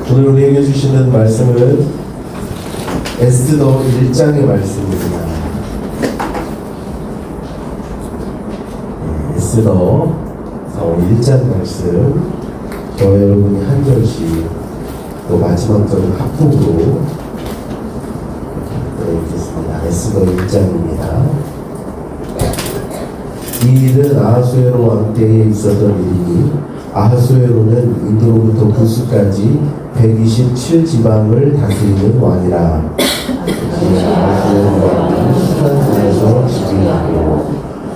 오늘 우리에게 주시는 말씀은 에스더 1장의 말씀입니다. 에스더 1장 말씀, 저와 여러분이 한 절씩 또 마지막 절은 합독으로 읽겠습니다. 에스더 1장입니다. 이 일은 아하수에로 왕 때에 있었던 일이니 아하수에로는 인도로부터 구스까지 127지방을 다스리는 왕이라. 아하수에로 왕은 수산성에서 즉위하고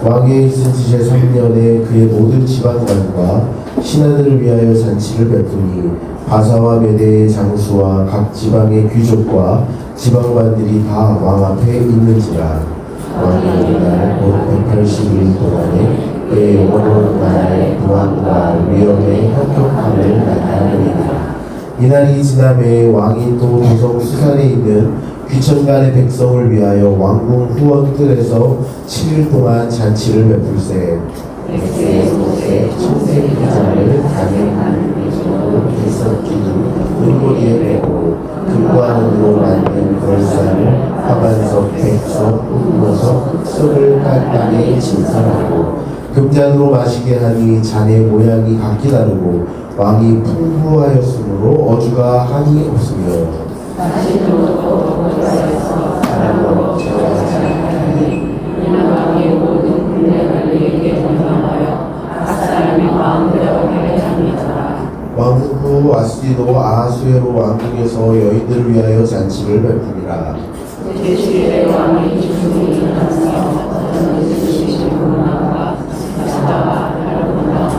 왕위에 있은 지 제3년에 그의 모든 지방관과 신하들을 위하여 잔치를 베푸니 바사와 메대의 장수와 각 지방의 귀족과 지방관들이 다 왕 앞에 있는지라. 왕이 오늘날 곧 180일 동안에 그의 영원한 나라의 부왕과 위엄의 혁혁함을 나타내리라. 이날이 지남에 왕이 또 도성 수산에 있는 귀천간의 백성을 위하여 왕궁 후원들에서 7일 동안 잔치를 베풀세. 백세의 못에 청색 기장을 단행하는 위주로 개석기는 은고리에 매고 금과 은으로 만든 걸산을 화반석, 백석, 흑모석, 흑석을 깔끔하게 진설하고 금잔으로 마시게 하니 잔의 모양이 각기 다르고 왕이 풍부하였으므로 어주가 한이 없으며 사람으로 저하지 이는 왕의 모든 군대를 이에게 전하여 각 사람이 마음대로 하게 합니다. 왕후 와스디도 아하수에로 왕궁에서 여인들을 위하여 잔치를 베푸니라. 제7일에 왕이 주중에 일어나서 어떤 뜻이 문화가 사다와 다른 문화가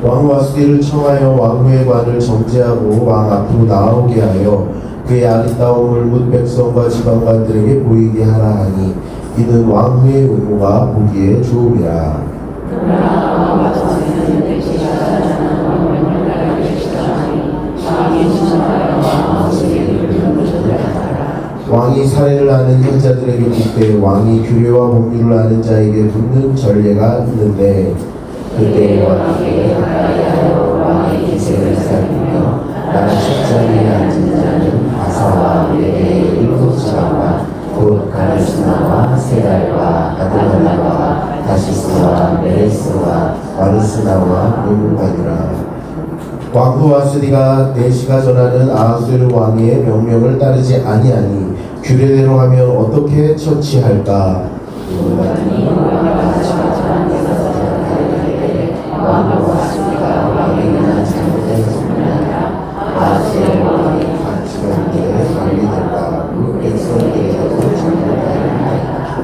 왕 와스디를 청하여 왕후의 관을 정죄하고 왕 앞으로 나오게 하여 그의 아름다움을 문 백성과 지방관들에게 보이게 하라 하니 이는 왕후의 의무가 보기에 좋음이라. 왕이 사례를 아는 현자들에게 묻되 왕이 규례와 법률을 아는 자에게 묻는 전례가 있는데 그때 왕에게 하여 왕의 기색을 살피며 나라 첫자리에 앉은 자는 바사와 메대의 7지방과 곧 가르스나와 세달과 아드말라와 다시스와 메레스와 와르스나와 문관이라. 왕후 와스디가 내시가 전하는 아하수에로 왕의 명령을 따르지 아니하니 규례대로 하면 어떻게 처치할까? 왕후 와스디가 왕에게나 잘못된 소문이 아니라 아하수에로 왕이 각 지방에 관리된다. 백성에게도 잘못하였다.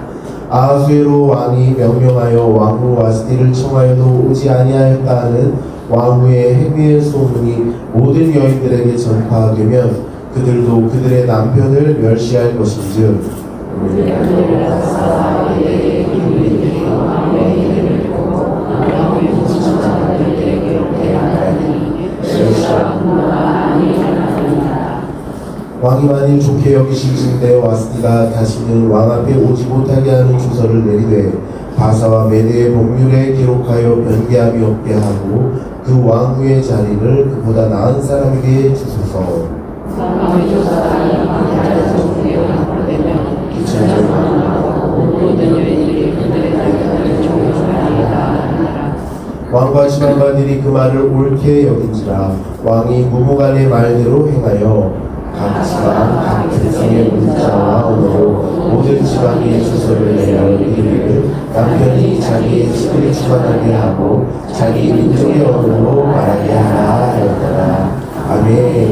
아하수에로 왕이 명령하여 왕후 와스디를 청하여도 오지 아니하였다 하는 왕후의 행위의 소문이 모든 여인들에게 전파되면 그들도 그들의 남편을 멸시할 것인즉 왕이 만일 좋게 여기실진대 와스디가 다시는 왕 앞에 오지 못하게 하는 주서를 내리되 바사와 메대의 법률에 기록하여 변개함이 없게 하고 그 왕후의 자리를 그보다 나은 사람에게 주소서. 왕과 지방관들이 그 말을 옳게 여긴지라. 왕이 무무간의 말대로 행하여 각 지방, 각 백성의 문자와 언어로 모든 지방의 주소를 내려 이르기를 남편이 자기의 집을 주관하게 하고 자기 민족의 언어로 말하게 하라 하였더라. 아멘.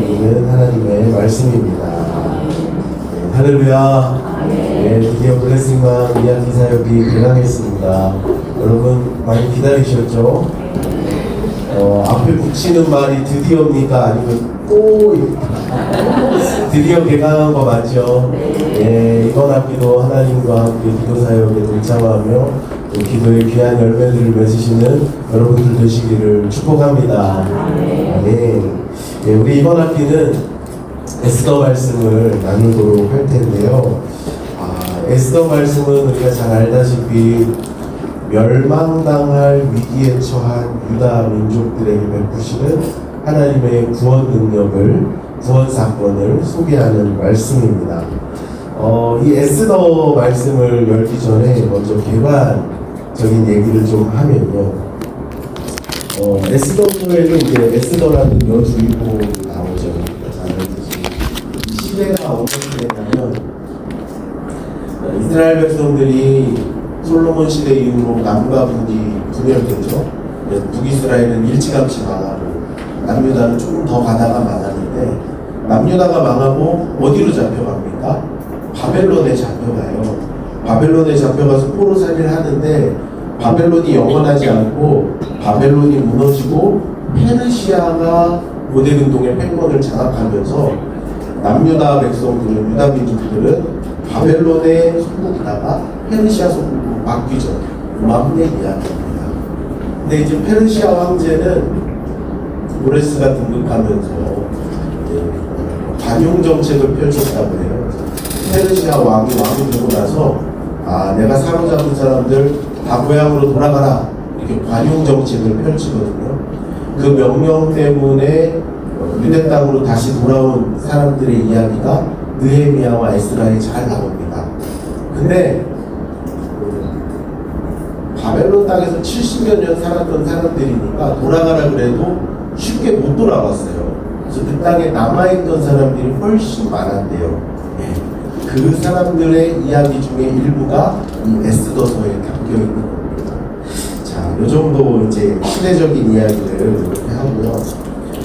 이는 하나님의 말씀입니다. 네, 할렐루야. 네, 드디어 블레싱과 이야기 사역이 개강했습니다. 여러분 많이 기다리셨죠? 앞에 붙이는 말이 드디어입니까? 아니면 또 드디어 개강한 거 맞죠? 네, 이번 학기도 하나님과 함께 기도 사역에 동참하며 또 기도의 귀한 열매들을 맺으시는 여러분들 되시기를 축복합니다. 네, 우리 이번 학기는 에스더 말씀을 나누도록 할 텐데요. 에스더 말씀은 우리가 잘 알다시피 멸망당할 위기에 처한 유다 민족들에게 베푸시는 하나님의 구원 능력을, 구원 사건을 소개하는 말씀입니다. 이 에스더 말씀을 열기 전에 먼저 개관적인 얘기를 좀 하면요. 에스더서에는 이제 에스더라는 여주인공이 나오죠. 잘 알듯이 시대가 어떻게 되냐면 이스라엘 백성들이 솔로몬 시대 이후로 남과 북이 분열되죠. 북이스라엘은 일찌감치 망하고 남유다는 조금 더 가다가 망하는데, 남유다가 망하고 어디로 잡혀갑니까? 바벨론에 잡혀가요. 바벨론에 잡혀가서 포로살이를 하는데, 바벨론이 영원하지 않고 바벨론이 무너지고 페르시아가 고대근동의 패권을 장악하면서 남유다 백성들은, 유다 민족들은 바벨론의 속국이다가 페르시아 속국으로 바뀌죠. 그만큼의 이야기입니다. 근데 이제 페르시아 황제는 고레스가 등극하면서 관용 정책을 펼쳤다고 해요. 페르시아 왕이 되고 나서 내가 사로잡은 사람들 다 고향으로 돌아가라, 이렇게 관용 정책을 펼치거든요. 그 명령 때문에 유대 땅으로 다시 돌아온 사람들의 이야기가 느헤미야와 에스라에 잘 나옵니다. 근데 바벨론 땅에서 70여 년 살았던 사람들이니까 돌아가라 그래도 쉽게 못 돌아갔어요. 그래서 그 땅에 남아있던 사람들이 훨씬 많았대요. 그 사람들의 이야기 중에 일부가 이 에스더서에 담겨 있는 겁니다. 자, 이 정도 이제 시대적인 이야기를 이렇게 하고요.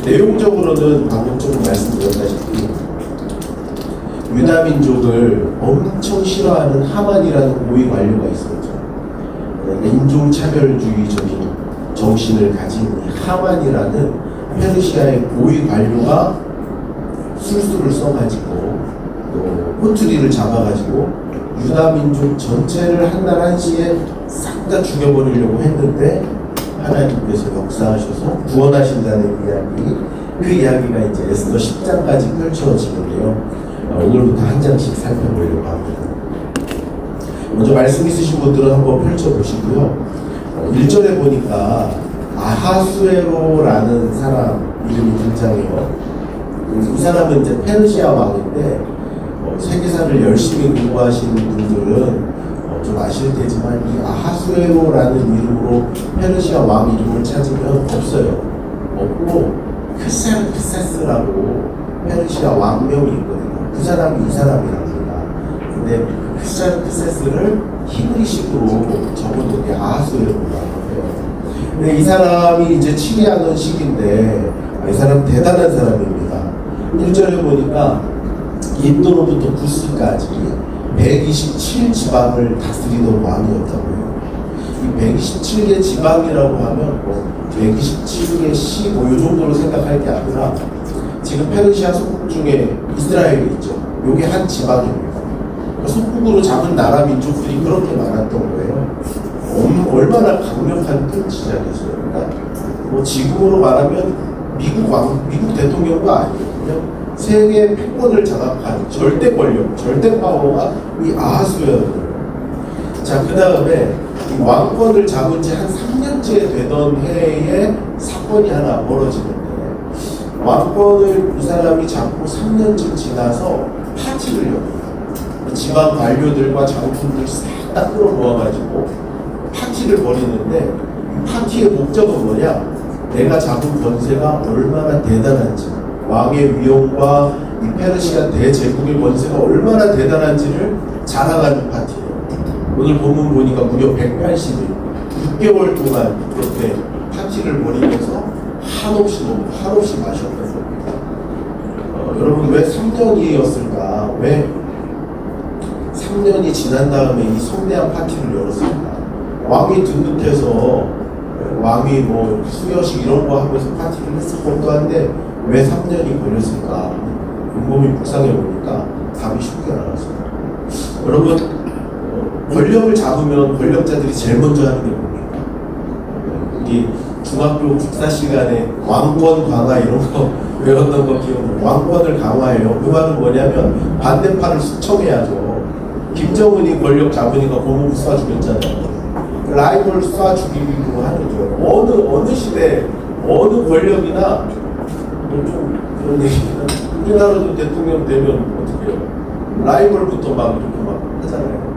내용적으로는 방금 조금 말씀드렸다시피 유다 민족을 엄청 싫어하는 하만이라는 고위 관료가 있었죠. 인종차별주의적인 정신을 가진 하만이라는 페르시아의 고위 관료가 술수를 써가지고 또 꼬투리를 잡아가지고 유다 민족 전체를 한 날 한시에 싹 다 죽여버리려고 했는데 하나님께서 역사하셔서 구원하신다는 이야기, 그 이야기가 이제 에스더 10장까지 펼쳐지는데요. 오늘부터 한 장씩 살펴보려고 합니다. 먼저 말씀 있으신 분들은 한번 펼쳐보시고요. 1절에 보니까 아하수에로라는 사람 이름이 등장해요. 이 사람은 이제 페르시아 왕인데 세계사를 열심히 공부하시는 분들은 좀 아실 테지만 이 아하수에로라는 이름으로 페르시아 왕 이름을 찾으면 없어요. 없고 크사스라고 페르시아 왕명이 있거든요. 그 사람이 이 사람이랍니다. 근데 크사스를 히브리식으로 적어놓은 게 아하수에로라고 해요. 근데 이 사람이 이제 치리하던 시기인데 이 사람 대단한 사람입니다. 1절에 보니까 인도로부터 구스까지 127지방을 다스리던 왕이었다고 해요. 이 127개 지방이라고 하면 127개 시 이 정도로 생각할 게 아니라 지금 페르시아 속국 중에 이스라엘이 있죠. 요게 한 지방입니다. 속국으로 잡은 나라 민족들이 그렇게 많았던 거예요. 얼마나 강력한 통치자겠어요. 그러니까 지금으로 말하면 미국 대통령도 아니거든요. 세계 패권을 장악한 절대 권력, 절대 파워가 이 아하수였어요. 자, 그 다음에 이 왕권을 잡은 지 한 3년째 되던 해에 사건이 하나 벌어지는데, 왕권을 이 사람이 잡고 3년쯤 지나서 파티를 엽니다. 지방 관료들과 장군들 싹 다 끌어모아가지고 파티를 벌이는데, 이 파티의 목적은 뭐냐? 내가 잡은 권세가 얼마나 대단한지, 왕의 위엄과 이 페르시아 대제국의 권세가 얼마나 대단한지를 자랑하는 파티예요. 오늘 본문 보니까 무려 180일, 6개월 동안 이렇게 파티를 벌이면서 한없이 마셨던 겁니다. 여러분, 왜 3년이었을까? 왜 3년이 지난 다음에 이 성대한 파티를 열었을까? 왕이 등극해서 왕이 수여식 이런 거 하면서 파티를 했을 것도 한데 왜 3년이 걸렸을까? 곰곰이 묵상해 보니까 답이 쉽게 나왔습니다. 여러분, 권력을 잡으면 권력자들이 제일 먼저 하는 게 뭡니까? 우리 중학교 국사 시간에 왕권 강화 이런 거 배웠던 거 기억나요? 왕권을 강화해요. 그 말은 뭐냐면 반대파를 숙청해야죠. 김정은이 권력 잡으니까 고모부 쏴 죽였잖아요. 라이벌 쏴 죽이기로 하는 거예요. 어느 시대, 어느 권력이나 좀 그런 얘기는 우리나라도 대통령 되면 어떻게 해요? 라이벌부터 막 이렇게 막 하잖아요.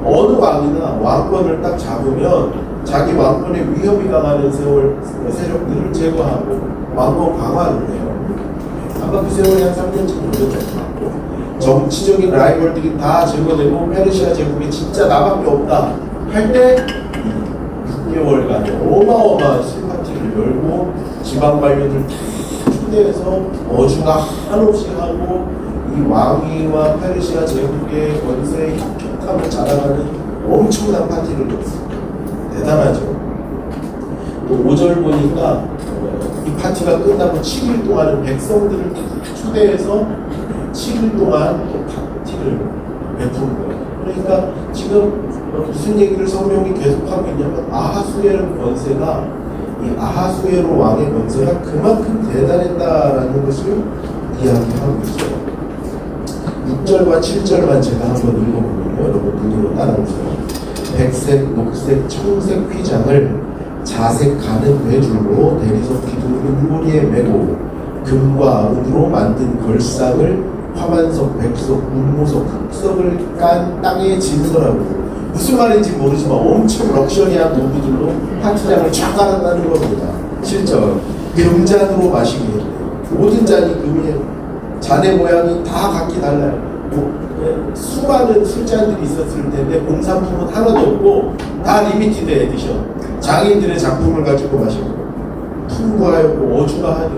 어느 왕이나 왕권을 딱 잡으면 자기 왕권에 위협이 강하는 세력들을 제거하고 왕권 강화를 해요. 아마 그 세월이 한 3년쯤 걸렸고 정치적인 라이벌들이 다 제거되고 페르시아 제국이 진짜 나밖에 없다 할 때 6개월간의 어마어마한 술파티를 열고 지방 관료들 다 초대해서 어주가 한없이 하고 이 왕위와 페르시아 제국의 권세의 혁혁함을 자랑하는 엄청난 파티를 했어요. 대단하죠. 또 5절 보니까 이 파티가 끝나고 7일 동안은 백성들을 초대해서 7일 동안 또 파티를 베푸는 거예요. 그러니까 지금 무슨 얘기를 성경이 계속하고 있냐면 아하수에로 권세가 이 아하수에로 왕의 권세가 그만큼 대단했다라는 것을 이야기하고 있어요. 6절과 7절만 제가 한번 읽어보면요. 여러분 눈으로 따라오세요. 백색, 녹색, 청색 휘장을 자색 가는 배줄로 대리석 기둥 은고리에 메고 금과 은으로 만든 걸상을 화만석, 백석, 문모석, 흑석을 깐 땅에 진설하고 무슨 말인지 모르지만 엄청 럭셔리한 도구들로 파티장을 쫙 깔았다는 겁니다. 실전 금잔으로 마시게 모든 잔이 금이에요. 잔의 모양이 다 각기 달라요. 수많은 술잔들이 있었을 텐데 공산품은 하나도 없고 다 리미티드 에디션. 장인들의 작품을 가지고 마시고 풍부하였고 어주가하여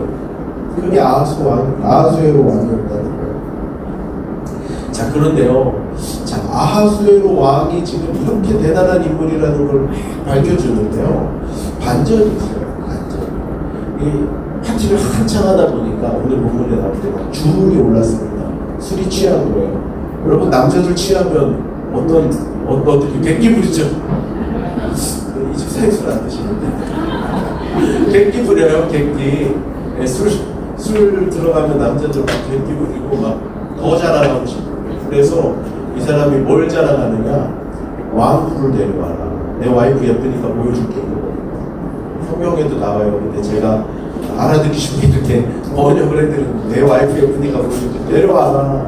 그게 아하수에로 왕이었다는 거예요. 자 그런데요. 자 아하수에로 왕이 지금 이렇게 대단한 인물이라는 걸 밝혀주는데요. 반전이 있어요. 반전. 이 파티를 한창 하다 보니까 오늘 본문에 나올 때 막 주문이 올랐습니다. 술이 취한 거예요. 여러분 남자들 취하면 어떻게 객기 부리죠? 이 집 생술 안 드시는데 객기 부려요. 객기. 술 들어가면 남자들 막 객기 부리고 막 더 자랑하고 싶고 그래서 이 사람이 뭘 자랑하느냐 왕후를 데려와라. 내 와이프 예쁘니까 보여줄게. 성경에도 나와요. 근데 제가 알아듣기 쉽게 이렇게 번역을 해드리는데 내 와이프 예쁘니까 보여줄게. 내려와라.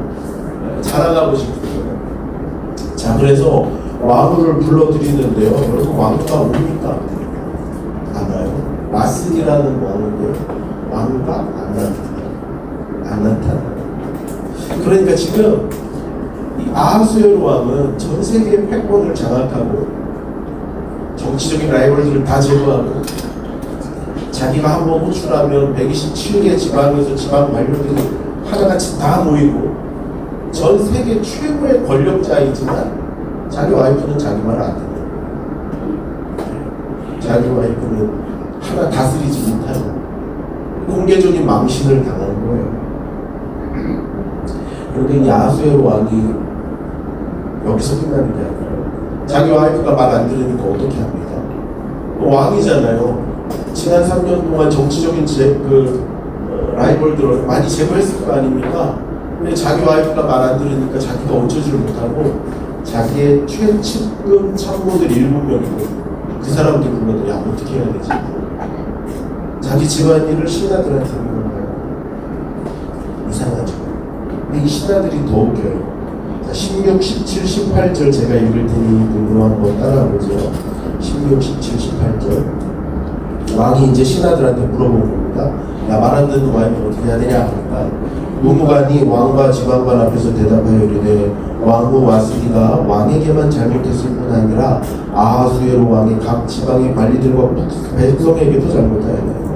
자랑하고 싶은 거예요. 자 그래서 왕후를 불러드리는데요. 여러분 왕후가 옵니까? 안 와요. 마슨이라는 왕인데요. 왕후가 안 나타나요. 그러니까 지금 이 아하수에로 왕은 전 세계의 패권을 장악하고 정치적인 라이벌들을 다 제거하고 자기가 한번 호출하면 127개 지방에서 지방 관료들이 하나같이 다 모이고 전 세계 최고의 권력자이지만 자기 와이프는 자기 말 안 듣는 자기 와이프는 하나 다스리지 못하는 공개적인 망신을 당하는 거예요. 그런데 이 아하수에로 왕이 여기서 끝나는 게 아니라 자기 와이프가 말 안 들으니까 어떻게 합니까? 왕이잖아요. 지난 3년 동안 정치적인 라이벌들을 많이 제거했을 거 아닙니까? 근데 자기 와이프가 말 안 들으니까 자기가 어쩌지를 못하고 자기의 최측근 참모들 7명이고 그 사람들 불러도 야 어떻게 해야 되지? 자기 집안일을 신하들한테 하는 건가요? 이상하죠. 근데 이 신하들이 더 웃겨요. 자, 16, 17, 18절 제가 읽을 테니 눈으로 한번 따라보죠. 16, 17, 18절 왕이 이제 신하들한테 물어본 겁니다. 야 말 안 듣는 와이프 어떻게 해야 되냐 하니까 노무관이 왕과 지방관 앞에서 대답하여 이르되 왕후 와스디가 왕에게만 잘못했을 뿐 아니라 아하수에로 왕이 각 지방의 관리들과 백성에게도 잘못하였네요.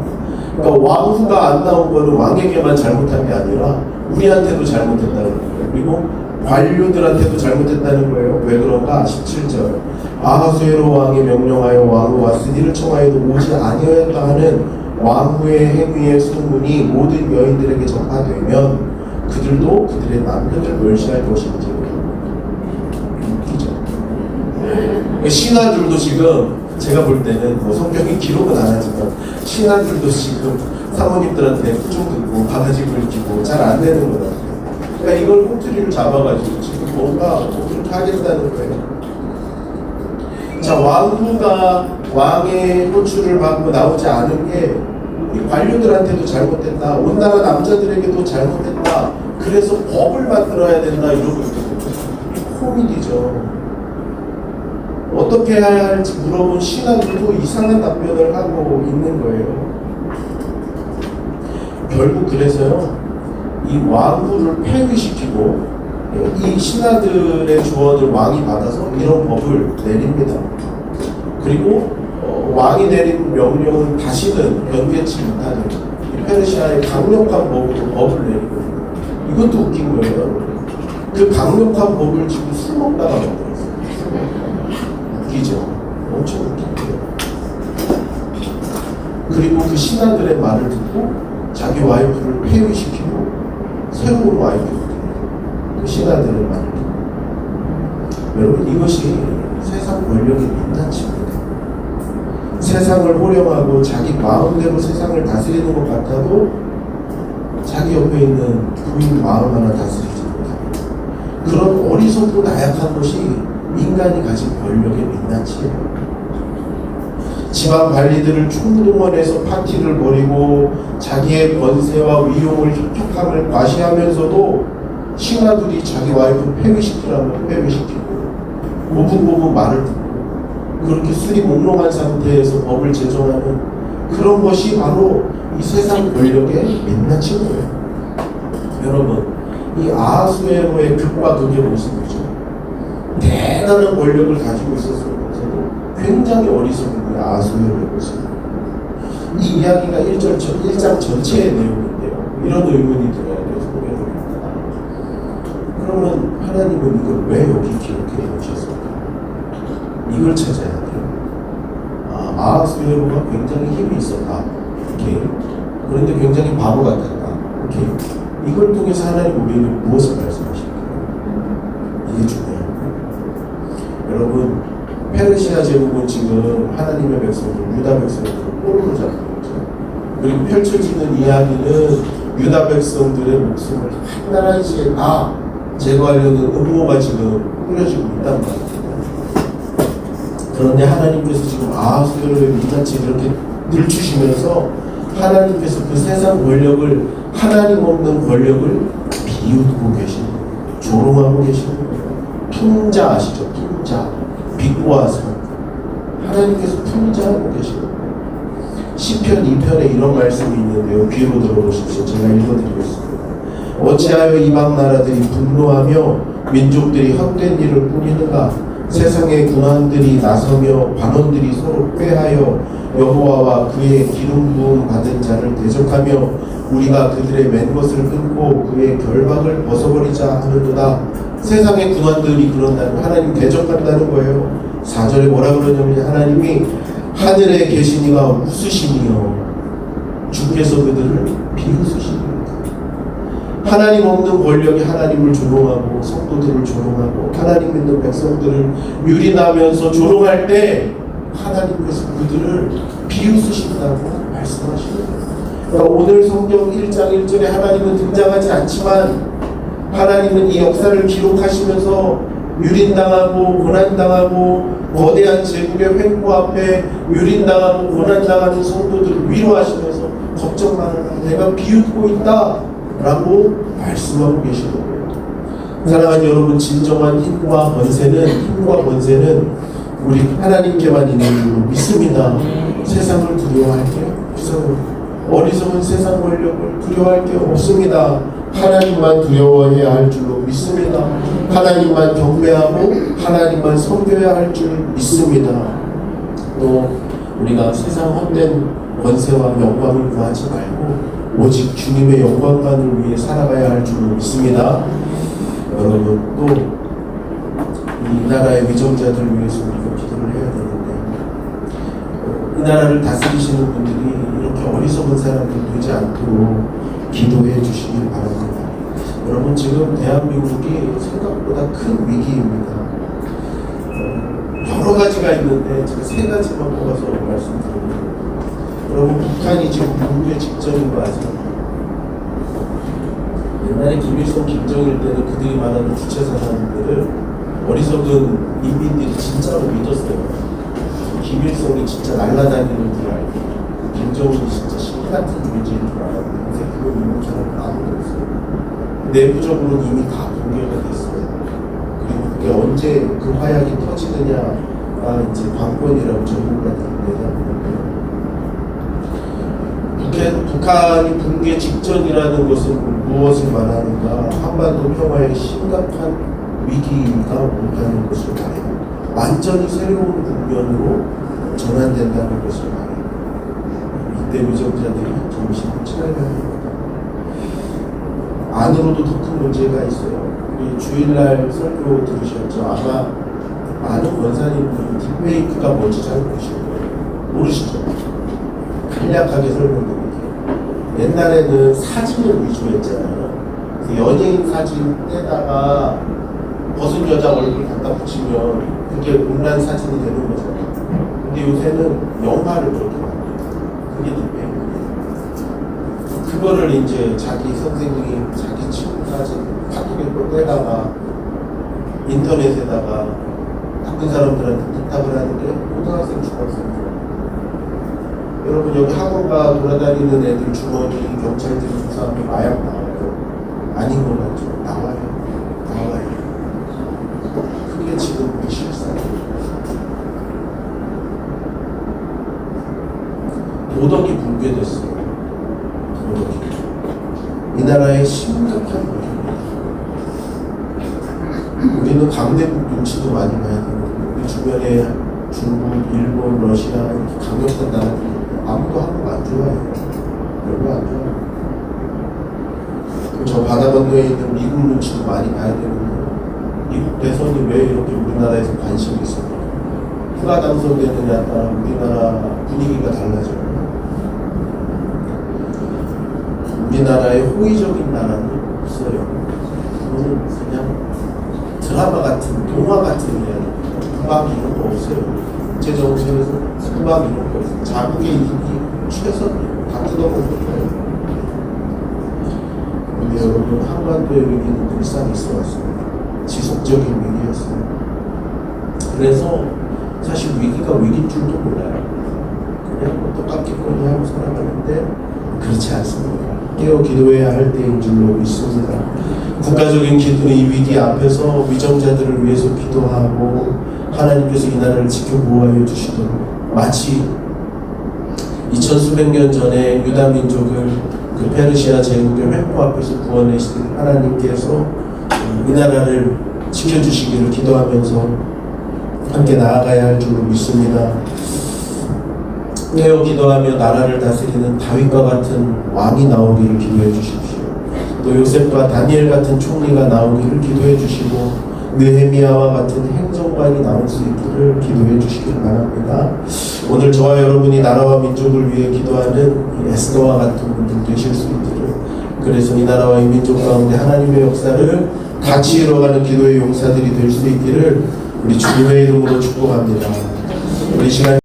그러니까 왕후가 안 나온 거는 왕에게만 잘못한 게 아니라 우리한테도 잘못했다는 거예요. 그리고 관료들한테도 잘못했다는 거예요. 왜 그런가? 17절 아하수에로 왕이 명령하여 왕후 와스디를 청하여도 오지 아니하였다 하는 왕후의 행위의 소문이 모든 여인들에게 전파되면 그들도 그들의 남편을 멸시할 것인지. 웃기죠. 신하들도 지금 제가 볼 때는 뭐 성경이 기록은 안 하지만 신하들도 지금 사모님들한테 좀 듣고 바가지 긁히고 잘 안 되는 것 같아요. 그러니까 이걸 꼬투리를 잡아가지고 지금 뭔가 그렇게 하겠다는 거예요. 자, 왕후가 왕의 호출을 받고 나오지 않은 게 우리 관료들한테도 잘못됐다. 온 나라 남자들에게도 잘못됐다. 그래서 법을 만들어야 된다. 이러고 있거든요. 코미디죠. 어떻게 해야 할지 물어본 신하들도 이상한 답변을 하고 있는 거예요. 결국 그래서요, 이 왕후를 폐위시키고 이 신하들의 조언을 왕이 받아서 이런 법을 내립니다. 그리고 왕이 내린 명령은 다시는 변개치 못하는 이 페르시아의 강력한 법으로 법을 내리고, 이것도 웃긴 거예요. 그 강력한 법을 지금 술 먹다가 만들었어요. 웃기죠? 엄청 웃긴데요. 그리고 그 신하들의 말을 듣고 자기 와이프를 폐위시키고 새로운 와이프를 그 신하들의 말을 듣고. 여러분, 이것이 세상 권력의 민낯입니다. 세상을 호령하고 자기 마음대로 세상을 다스리는 것 같아도 자기 옆에 있는 부인 마음 하나 다스리지 못합니다. 그런 어리석고 나약한 것이 인간이 가진 권력의 민낯이에요. 지방 관리들을 총동원해서 파티를 벌이고 자기의 권세와 위용을 혁혁함을 과시하면서도 신하들이 자기 와이프를 폐위시키라면 폐위시키고 고분고분 말을 듣고 그렇게 술이 몽롱한 상태에서 법을 제정하는 그런 것이 바로 이 세상 권력의 민낯인 거예요. 여러분, 이 아하수에로의 극과 극의 모습이죠. 대단한 권력을 가지고 있었으면서도 굉장히 어리석은 아하수에로의 모습. 이 이야기가 1장 전체의 내용인데요. 이런 의문이 들어야 돼서 보게 됩니다. 그러면 하나님은 이걸 왜 여기 기록해 놓으셨을까? 이걸 찾아야 돼요. 아하수에로가 굉장히 힘이 있었다. 오케이. 그런데 굉장히 바보 같았다. 오케이. 이걸 통해서 하나님 우리에게 무엇을 말씀하실까요? 이게 중요해요. 여러분, 페르시아 제국은 지금 하나님의 백성들, 유다 백성들을 포로로 잡고 있죠. 그리고 펼쳐지는 이야기는 유다 백성들의 목숨을 한나라시에 다 제거하려는 음모가 지금 꾸려지고 있단 말이에요. 그런데 하나님께서 지금 아하수에로의 민낯을 이렇게 들추시면서 하나님께서 그 세상 권력을, 하나님 없는 권력을 비웃고 계시는 거예요. 조롱하고 계시는 거예요. 풍자 아시죠? 풍자. 빛과 산. 하나님께서 풍자하고 계시는 거예요. 시편 2편에 이런 말씀이 있는데요. 귀로 들어보십시오. 제가 읽어드리겠습니다. 어찌하여 이방 나라들이 분노하며 민족들이 헛된 일을 꾸미는가? 세상의 군왕들이 나서며 반원들이 서로 꾀하여 여호와와 그의 기름 부음 받은 자를 대적하며 우리가 그들의 맨 것을 끊고 그의 결박을 벗어버리자 하는도다. 세상의 군왕들이 그런다면 하나님 대적한다는 거예요. 4절에 뭐라 그러냐면 하나님이 하늘에 계시니가 웃으시니요 주께서 그들을 비웃으시니요. 하나님 없는 권력이 하나님을 조롱하고 성도들을 조롱하고 하나님 믿는 백성들을 유린하면서 조롱할 때 하나님께서 그들을 비웃으신다고 말씀하시는 거예요. 그러니까 오늘 성경 1장 1절에 하나님은 등장하지 않지만 하나님은 이 역사를 기록하시면서 유린당하고 고난당하고 거대한 제국의 횡포 앞에 유린당하고 고난당하는 성도들을 위로하시면서 걱정 말아라, 내가 비웃고 있다 라고 말씀하고 계시는 거예요. 사랑하는 여러분, 진정한 힘과 권세는 우리 하나님께만 있는 줄 믿습니다. 세상을 두려워할 게 없어요. 어리석은 세상 권력을 두려워할 게 없습니다. 하나님만 두려워해야 할 줄로 믿습니다. 하나님만 경배하고 하나님만 섬겨야 할 줄 믿습니다. 또 우리가 세상 헛된 권세와 영광을 구하지 말고 오직 주님의 영광만을 위해 살아가야 할 줄로 믿습니다. 여러분, 또 이 나라의 위정자들을 위해서 우리가 기도를 해야 되는데 이 나라를 다스리시는 분들이 이렇게 어리석은 사람들 되지 않도록 기도해 주시길 바랍니다. 여러분, 지금 대한민국이 생각보다 큰 위기입니다. 여러 가지가 있는데 제가 세 가지만 뽑아서 말씀드립니다. 여러분, 북한이 지금 붕괴 직전인 거 아세요? 옛날에 김일성, 김정일 때는 그들이 말하는 주체 사상들을 어리석은 인민들이 진짜로 믿었어요. 김일성이 진짜 날아다니는 줄 알고 김정은이 진짜 신 같은 존재인 줄 알았는데 요새 그거 있는 사람 아무도 없어요. 내부적으로는 이미 다 붕괴가 됐어요. 그리고 그게 언제 그 화약이 터지느냐가 이제 관건이라고 전문가들이 얘기하는데, 북한이 붕괴 직전이라는 것은 무엇을 말하는가? 한반도 평화에 심각한 위기가 온다는 것을 말해요. 완전히 새로운 국면으로 전환된다는 것을 말해요. 이때 위정자들이 정신을 차려야 합니다. 안으로도 더 큰 문제가 있어요. 우리 주일날 설교 들으셨죠? 아마 많은 권사님들이 딥페이크가 뭔지 잘 모르실 거예요. 모르시죠? 간략하게 설명드릴게요. 옛날에는 사진을 위주했잖아요. 연예인 사진 떼다가 벗은 여자 얼굴 갖다 붙이면 그게 온라인 사진이 되는 거잖아요. 근데 요새는 영화를 그렇게 만들어요. 그게 딥페이크예요. 그거를 이제 자기 선생님, 자기 친구 사진 카톡에 또 떼다가 인터넷에다가 나쁜 사람들한테 부탁을 하는 게 고등학생, 중학생. 여러분 여기 학원가 돌아다니는 애들 주머니 경찰들이 조사하면 마약 나와요. 아닌 거 같죠? 나와요. 그게 지금 우리 실상이에요. 도덕이 붕괴됐어요. 이 나라의 심각한 문제입니다. 우리는 강대국 눈치도 많이 봐야 되고, 우리 주변에 중국, 일본, 러시아 이렇게 강력한 나라들이 아무도 한국 안 좋아해요. 별로 안 좋아해요. 저 바다 건너에 있는 미국 눈치도 많이 봐야 되는데, 미국 대선이 왜 이렇게 우리나라에서 관심이 있습니까? 누가 당선되느냐에 따라 우리나라 분위기가 달라져요. 우리나라의 호의적인 나라는 없어요. 그거는 그냥 드라마 같은, 동화 같은 이야기. 국방 이런 거 없어요. 국제정세에서 국방 이런 거 없어요. 자국의 이익이 최선이에요. 다 뜯어먹는 거예요. 근데 여러분, 한반도의 위기는 늘상 있어 왔습니다. 지속적인 위기였어요. 그래서 사실 위기가 위기인 줄도 몰라요. 그냥 뭐 똑같겠거니 하고 살아가는데 그렇지 않습니다. 깨어 기도해야 할 때인 줄로 믿습니다. 국가적인 이 위기 앞에서 위정자들을 위해서 기도하고 하나님께서 이 나라를 지켜 보호하여 주시도록, 마치 2000수백 년 전에 유다 민족을 그 페르시아 제국의 횡포 앞에서 구원하신 하나님께서 이 나라를 지켜주시기를 기도하면서 함께 나아가야 할 줄로 믿습니다. 깨어 기도하며 나라를 다스리는 다윗과 같은 왕이 나오기를 기도해 주십시오. 또 요셉과 다니엘 같은 총리가 나오기를 기도해 주시고, 느헤미야와 같은 행정관이 나올 수 있기를 기도해 주시길 바랍니다. 오늘 저와 여러분이 나라와 민족을 위해 기도하는 에스더와 같은 분들 되실 수 있기를, 그래서 이 나라와 이 민족 가운데 하나님의 역사를 같이 이뤄가는 기도의 용사들이 될 수 있기를 우리 주님의 이름으로 축복합니다. 우리 시간